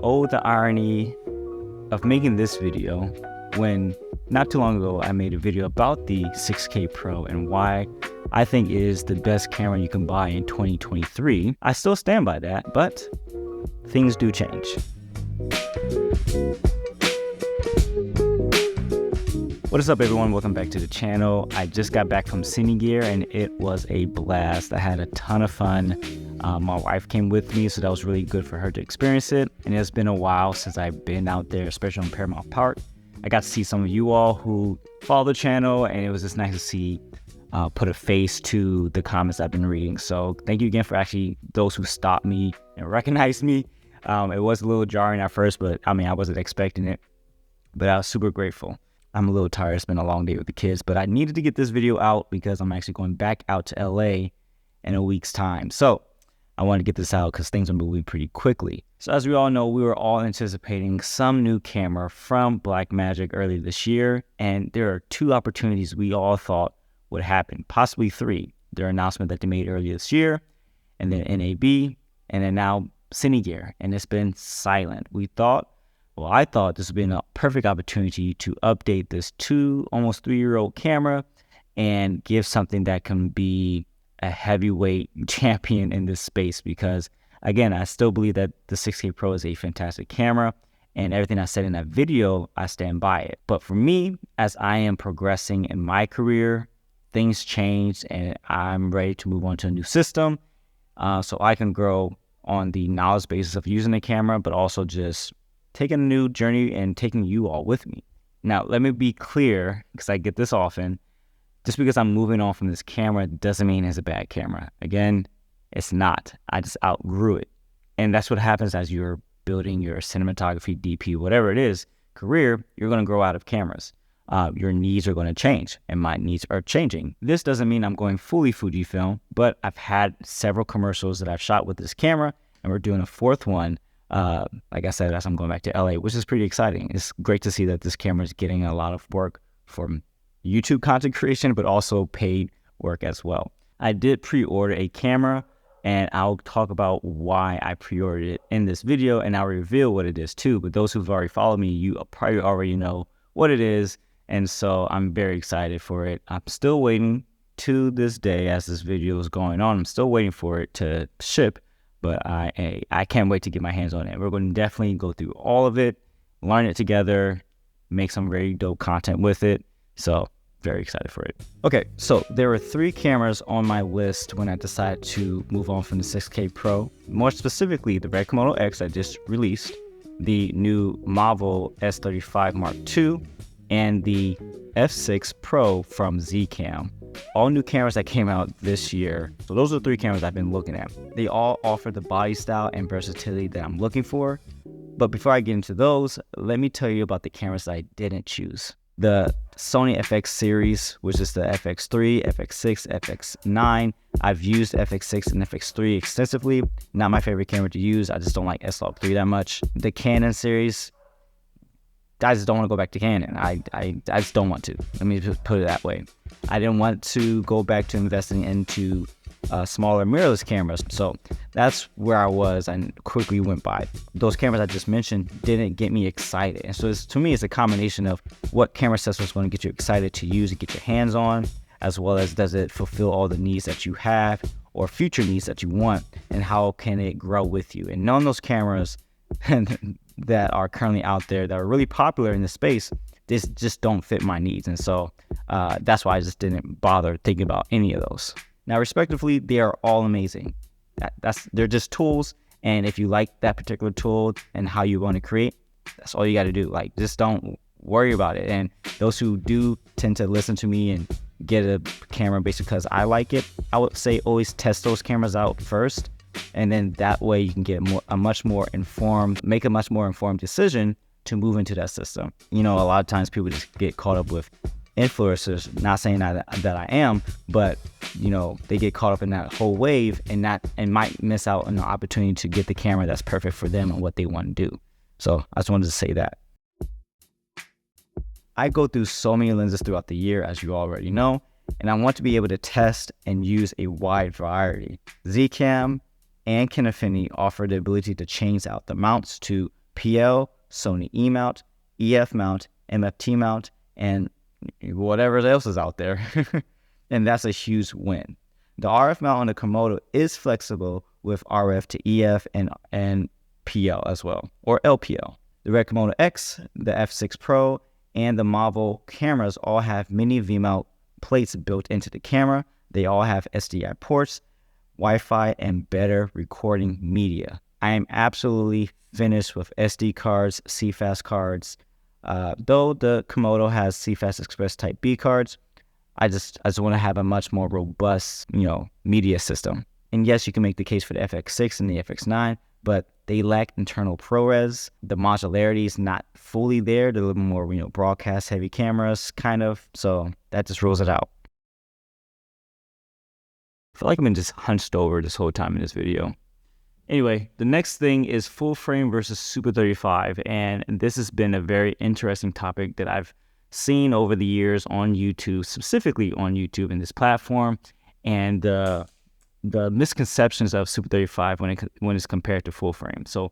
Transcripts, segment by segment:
oh, the irony of making this video when not too long ago I made a video about the 6K Pro and why I think it is the best camera you can buy in 2023. I still stand by that, but things do change. What is up, everyone? Welcome back to the channel. I just got back from Cine Gear and it was a blast. I had a ton of fun. My wife came with me, so that was really good for her to experience it. And it's been a while since I've been out there, especially on Paramount Park. I got to see some of you all who follow the channel, and it was just nice to see put a face to the comments I've been reading. So thank you again for actually those who stopped me and recognized me. It was a little jarring at first, but I mean, I wasn't expecting it, but I was super grateful. I'm a little tired. It's been a long day with the kids, but I needed to get this video out because I'm actually going back out to LA in a week's time. So I wanted to get this out because things are moving pretty quickly. So as we all know, we were all anticipating some new camera from Blackmagic earlier this year, and there are two opportunities we all thought would happen, possibly three. Their announcement that they made earlier this year, and then NAB, and then now Cine Gear, and it's been silent. I thought this would be a perfect opportunity to update this almost 3-year-old camera and give something that can be a heavyweight champion in this space, because again, I still believe that the 6K Pro is a fantastic camera, and everything I said in that video, I stand by it. But for me, as I am progressing in my career, things change and I'm ready to move on to a new system, so I can grow on the knowledge basis of using the camera, but also just taking a new journey and taking you all with me. Now, let me be clear, because I get this often. Just because I'm moving on from this camera doesn't mean it's a bad camera. Again, it's not. I just outgrew it. And that's what happens as you're building your cinematography, DP, whatever it is, career, you're going to grow out of cameras. Your needs are going to change, and my needs are changing. This doesn't mean I'm going fully Fujifilm, but I've had several commercials that I've shot with this camera, and we're doing a fourth one, like I said, as I'm going back to LA, which is pretty exciting. It's great to see that this camera is getting a lot of work from YouTube content creation, but also paid work as well. I did pre-order a camera, and I'll talk about why I pre-ordered it in this video, and I'll reveal what it is too. But those who've already followed me, you probably already know what it is, and so I'm very excited for it. I'm still waiting to this day as this video is going on. I'm still waiting for it to ship, but I can't wait to get my hands on it. We're going to definitely go through all of it, learn it together, make some very dope content with it. So very excited for it. Okay, so there were 3 cameras on my list when I decided to move on from the 6K Pro. More specifically, the red Komodo X I just released, the new Mavo S35 Mark II, and the F6 Pro from Zcam. All new cameras that came out this year. So those are the 3 cameras I've been looking at. They all offer the body style and versatility that I'm looking for. But before I get into those, let me tell you about the cameras I didn't choose. The Sony FX series, which is the FX3, FX6, FX9. I've used FX6 and FX3 extensively. Not my favorite camera to use. I just don't like S-Log3 that much. The Canon series, I just don't want to go back to Canon. I just don't want to. Let me just put it that way. I didn't want to go back to investing into smaller mirrorless cameras. So that's where I was and quickly went by. Those cameras I just mentioned didn't get me excited. And so to me, it's a combination of what camera accessory is going to get you excited to use and get your hands on, as well as does it fulfill all the needs that you have or future needs that you want, and how can it grow with you. And knowing those cameras that are currently out there that are really popular in the space, this just don't fit my needs. And so that's why I just didn't bother thinking about any of those. Now, respectively, they are all amazing. They're just tools, and if you like that particular tool and how you want to create, that's all you got to do. Like, just don't worry about it. And those who do tend to listen to me and get a camera basically because I like it, I would say always test those cameras out first, and then that way you can get make a much more informed decision to move into that system. You know, a lot of times people just get caught up with influencers, not saying that I am, but you know, they get caught up in that whole wave and might miss out on the opportunity to get the camera that's perfect for them and what they want to do. So I just wanted to say that. I go through so many lenses throughout the year, as you already know, and I want to be able to test and use a wide variety. Zcam and Kinefinity offer the ability to change out the mounts to PL, Sony E mount, EF mount, MFT mount, and whatever else is out there. And that's a huge win. The RF mount on the Komodo is flexible with RF to EF and PL as well, or LPL. The Red Komodo X, the F6 Pro, and the Mavo cameras all have mini V-mount plates built into the camera. They all have SDI ports, Wi-Fi, and better recording media. I am absolutely finished with SD cards, CFast cards. Though the Komodo has CFast Express Type B cards, I just want to have a much more robust, media system. And yes, you can make the case for the FX6 and the FX9, but they lack internal ProRes. The modularity is not fully there. They're a little more, broadcast heavy cameras, kind of. So that just rules it out. I feel like I've been just hunched over this whole time in this video. Anyway, the next thing is full frame versus Super 35. And this has been a very interesting topic that I've seen over the years on YouTube, specifically on YouTube in this platform. And the misconceptions of Super 35 when it's compared to full frame. So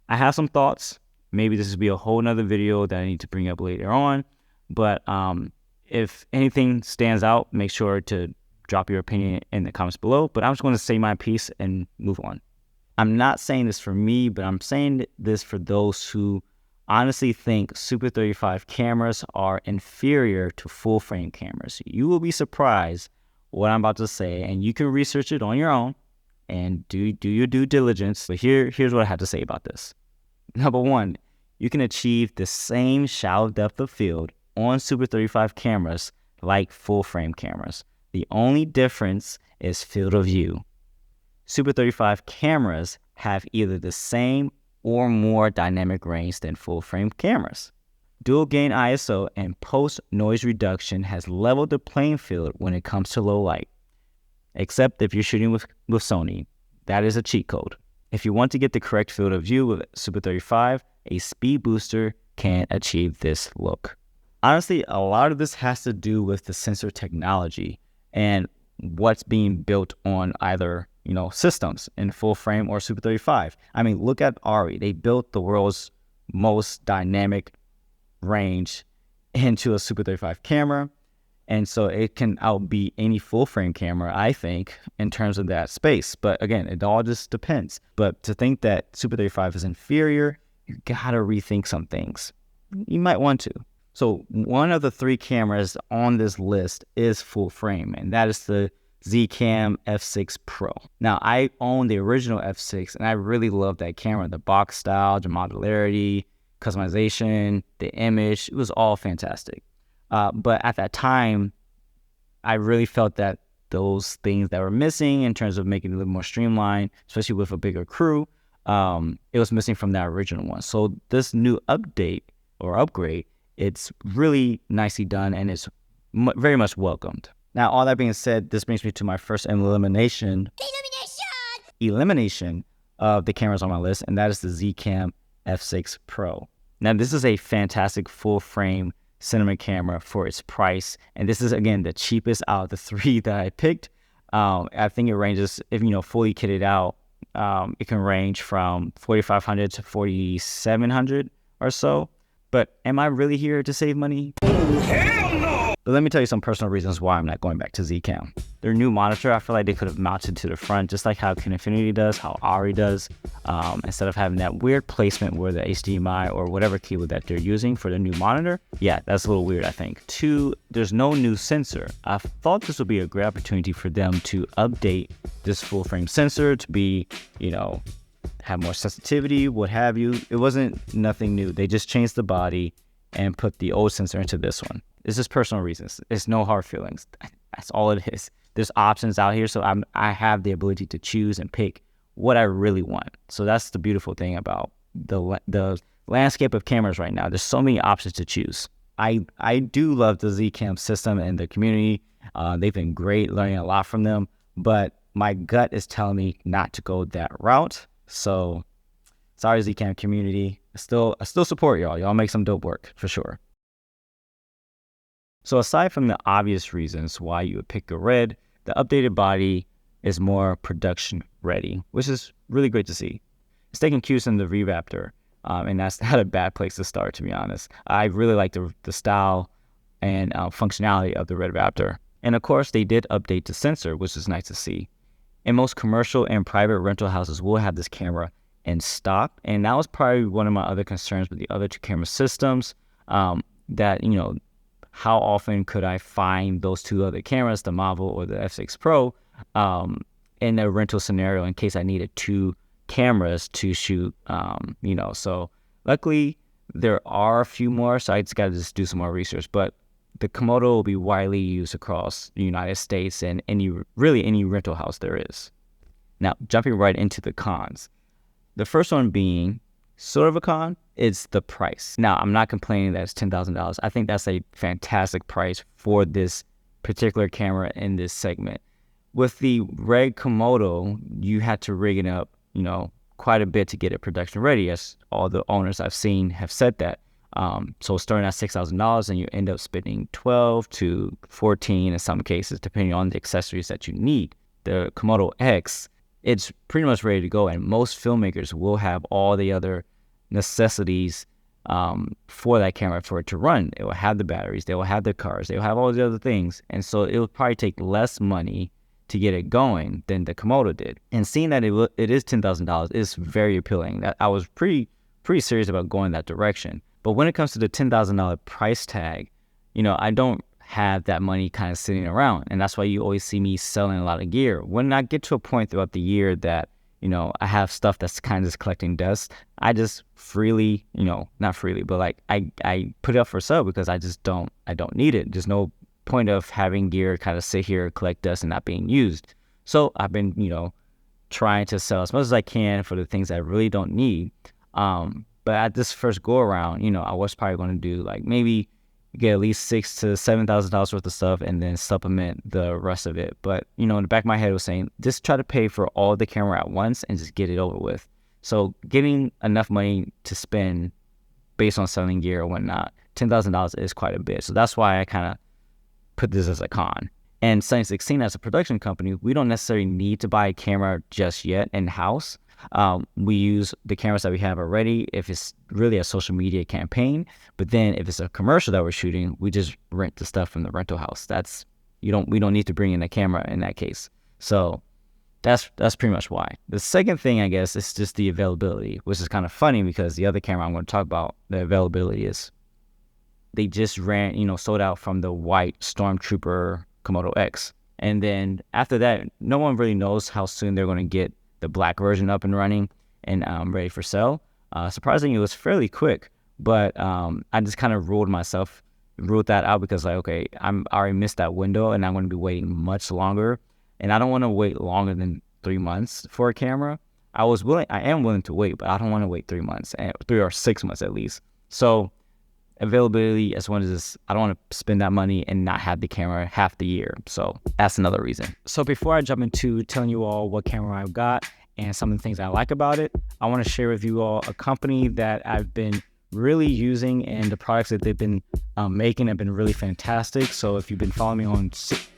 I have some thoughts. Maybe this will be a whole nother video that I need to bring up later on. But if anything stands out, make sure to drop your opinion in the comments below. But I'm just going to say my piece and move on. I'm not saying this for me, but I'm saying this for those who honestly think Super 35 cameras are inferior to full frame cameras. You will be surprised what I'm about to say, and you can research it on your own and do your due diligence. But here's what I have to say about this. Number one, you can achieve the same shallow depth of field on Super 35 cameras like full frame cameras. The only difference is field of view. Super 35 cameras have either the same or more dynamic range than full frame cameras. Dual gain ISO and post noise reduction has leveled the playing field when it comes to low light. Except if you're shooting with Sony, that is a cheat code. If you want to get the correct field of view with Super 35, a speed booster can achieve this look. Honestly, a lot of this has to do with the sensor technology and what's being built on either systems in full frame or Super 35. I mean, look at ARRI. They built the world's most dynamic range into a Super 35 camera, and so it can outbeat any full frame camera, I think, in terms of that space. But again, it all just depends. But to think that Super 35 is inferior, you gotta rethink some things. You might want to. So one of the 3 cameras on this list is full frame, and that is the Zcam F6 Pro. Now, I own the original F6, and I really love that camera. The box style, the modularity, customization, the image, it was all fantastic. But at that time, I really felt that those things that were missing in terms of making it a little more streamlined, especially with a bigger crew, it was missing from that original one. So this new update or upgrade, it's really nicely done, and it's very much welcomed. Now, all that being said, this brings me to my first elimination of the cameras on my list, and that is the Zcam F6 Pro. Now, this is a fantastic full-frame cinema camera for its price, and this is, again, the cheapest out of the 3 that I picked. I think it ranges, if fully kitted out, it can range from $4,500 to $4,700 or so. But am I really here to save money? Oh, hell no! But let me tell you some personal reasons why I'm not going back to Zcam. Their new monitor, I feel like they could have mounted to the front, just like how Kinefinity does, how ARRI does, instead of having that weird placement where the HDMI or whatever cable that they're using for the new monitor. Yeah, that's a little weird, I think. 2, there's no new sensor. I thought this would be a great opportunity for them to update this full frame sensor to be, have more sensitivity, what have you. It wasn't nothing new. They just changed the body and put the old sensor into this one. It's just personal reasons. It's no hard feelings. That's all it is. There's options out here, so I have the ability to choose and pick what I really want. So that's the beautiful thing about the landscape of cameras right now. There's so many options to choose. I do love the Zcam system and the community. They've been great, learning a lot from them, but my gut is telling me not to go that route. So sorry, Zcam community. I still support y'all. Y'all make some dope work for sure. So aside from the obvious reasons why you would pick a Red, the updated body is more production ready, which is really great to see. It's taking cues from the V-Raptor, and that's not a bad place to start, to be honest. I really like the style and functionality of the Red Raptor. And of course, they did update the sensor, which is nice to see. And most commercial and private rental houses will have this camera in stock. And that was probably one of my other concerns with the other two camera systems, that, how often could I find those two other cameras, the Mavo or the F6 Pro, in a rental scenario in case I needed two cameras to shoot, So luckily, there are a few more, so I just got to do some more research. But the Komodo will be widely used across the United States and any rental house there is. Now, jumping right into the cons. The first one being sort of a con, it's the price. Now, I'm not complaining that it's $10,000. I think that's a fantastic price for this particular camera in this segment. With the Red Komodo, you had to rig it up, quite a bit to get it production ready, as all the owners I've seen have said that. So starting at $6,000 and you end up spending 12 to 14 in some cases, depending on the accessories that you need. The Komodo X, it's pretty much ready to go, and most filmmakers will have all the other necessities for that camera for it to run. It will have the batteries, they will have the cars, they will have all the other things, and so it will probably take less money to get it going than the Komodo did. And seeing that it is $10,000 is very appealing. That I was pretty serious about going that direction. But when it comes to the $10,000 price tag, I don't have that money kind of sitting around. And that's why you always see me selling a lot of gear. When I get to a point throughout the year that, I have stuff that's kind of just collecting dust, I just freely, not freely, but like I put it up for sale because I don't need it. There's no point of having gear kind of sit here, collect dust and not being used. So I've been, trying to sell as much as I can for the things I really don't need. But at this first go around, I was probably going to do like maybe get at least $6,000 to $7,000 worth of stuff and then supplement the rest of it. But, in the back of my head was saying, just try to pay for all the camera at once and just get it over with. So getting enough money to spend based on selling gear or whatnot, $10,000 is quite a bit. So that's why I kind of put this as a con. And Sunny 16 as a production company, we don't necessarily need to buy a camera just yet in-house. We use the cameras that we have already if it's really a social media campaign. But then if it's a commercial that we're shooting, we just rent the stuff from the rental house. We don't need to bring in a camera in that case. So that's pretty much why. The second thing, I guess, is just the availability, which is kind of funny because the other camera I'm going to talk about, the availability is they just sold out from the white Stormtrooper Komodo X. And then after that, no one really knows how soon they're going to get the black version up and running and ready for sale. Surprisingly, it was fairly quick, but I just kind of ruled that out because I already missed that window and I'm going to be waiting much longer. And I don't want to wait longer than 3 months for a camera. I am willing to wait, but I don't want to wait 3 months, 3 or 6 months at least. So availability as one is I don't want to spend that money and not have the camera half the year. So that's another reason. So before I jump into telling you all what camera I've got and some of the things I like about it, I want to share with you all a company that I've been really using, and the products that they've been making have been really fantastic. So if you've been following me on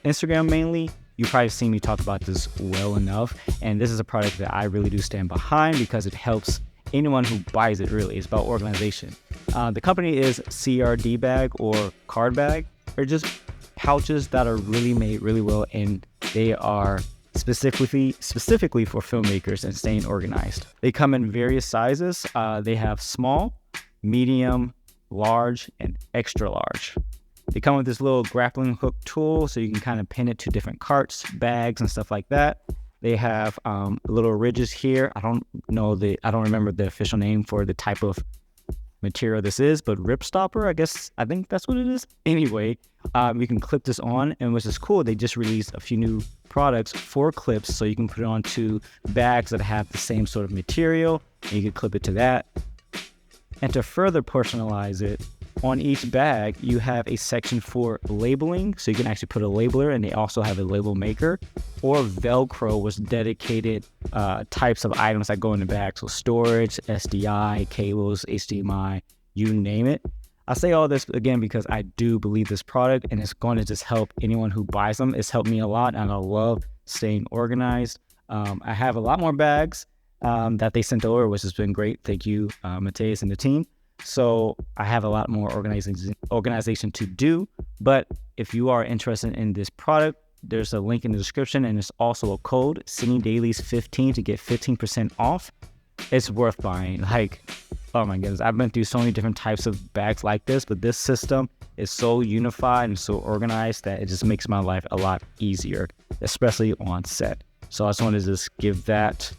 Instagram mainly, you've probably seen me talk about this well enough. And this is a product that I really do stand behind because it helps anyone who buys it. Really, it's about organization. The company is crdbag or cardbag. They're just pouches that are really made really well, and they are specifically for filmmakers and staying organized. They come in various sizes. They have small, medium, large, and extra large. They come with this little grappling hook tool so you can kind of pin it to different carts, bags, and stuff like that. They have little ridges here. I don't remember the official name for the type of material this is, but rip stopper, I think that's what it is. Anyway, you can clip this on, and which is cool, they just released a few new products for clips, so you can put it onto bags that have the same sort of material, and you can clip it to that. And to further personalize it, on each bag, you have a section for labeling, so you can actually put a labeler, and they also have a label maker, or Velcro, was dedicated types of items that go in the bag, so storage, SDI, cables, HDMI, you name it. I say all this again because I do believe this product, and it's going to just help anyone who buys them. It's helped me a lot, and I love staying organized. I have a lot more bags. that they sent over, which has been great. Thank you, Mateus and the team. So I have a lot more organization to do, but if you are interested in this product, there's a link in the description, and there's also a code, CineDailies15, to get 15% off. It's worth buying. Like, oh my goodness, I've been through so many different types of bags like this, but this system is so unified and so organized that it just makes my life a lot easier, especially on set. So I just wanted to just give that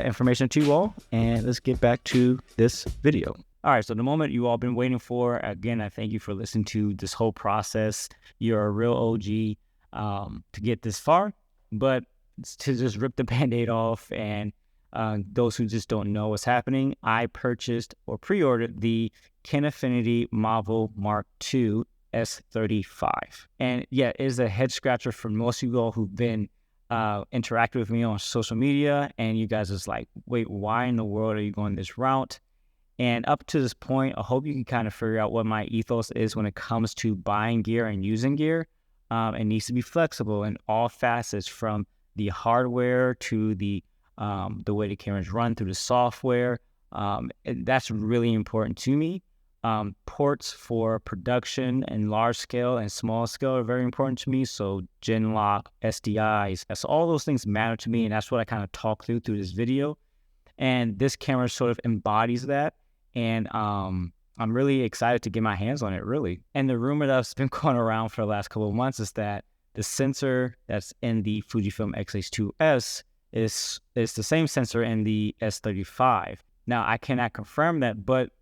information to you all, and let's get back to this video. All right, so the moment you all been waiting for, again, I thank you for listening to this whole process. You're a real OG to get this far, but to just rip the Band-Aid off, and those who just don't know what's happening, I purchased or pre-ordered the Kinefinity Mavo Mark II S35. And yeah, it is a head scratcher for most of you all who've been interacting with me on social media, and you guys is like, wait, why in the world are you going this route? And up to this point, I hope you can kind of figure out what my ethos is when it comes to buying gear and using gear. It needs to be flexible in all facets, from the hardware to the way the cameras run through the software. That's really important to me. Ports for production and large scale and small scale are very important to me. So Genlock, SDIs, so all those things matter to me, and that's what I kind of talk through this video. And this camera sort of embodies that. And I'm really excited to get my hands on it, really. And the rumor that's been going around for the last couple of months is that the sensor that's in the Fujifilm X-H2S is the same sensor in the S35. Now, I cannot confirm that, but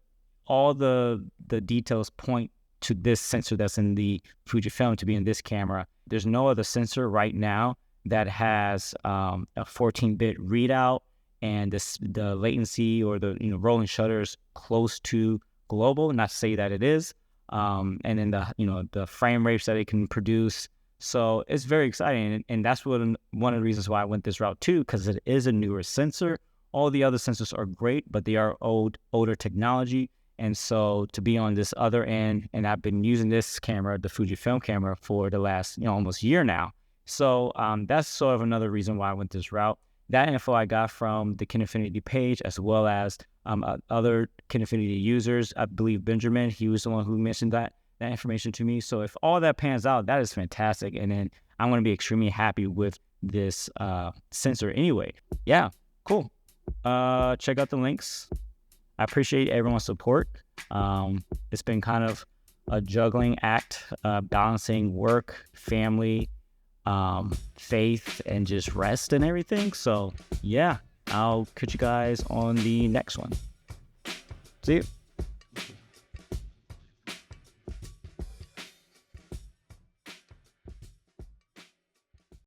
all the details point to this sensor that's in the Fujifilm to be in this camera. There's no other sensor right now that has a 14-bit readout, and the latency or the rolling shutters close to global. Not to say that it is, and then the frame rates that it can produce. So it's very exciting, and that's one of the reasons why I went this route too, because it is a newer sensor. All the other sensors are great, but they are older technology, and so to be on this other end, and I've been using this camera, the Fujifilm camera, for the last almost year now. So that's sort of another reason why I went this route. That info I got from the Kinefinity page, as well as other Kinefinity users. I believe Benjamin, he was the one who mentioned that information to me. So if all that pans out, that is fantastic. And then I'm going to be extremely happy with this sensor anyway. Yeah, cool. Check out the links. I appreciate everyone's support. It's been kind of a juggling act, balancing work, family, faith, and just rest and everything. So yeah, I'll catch you guys on the next one. See you.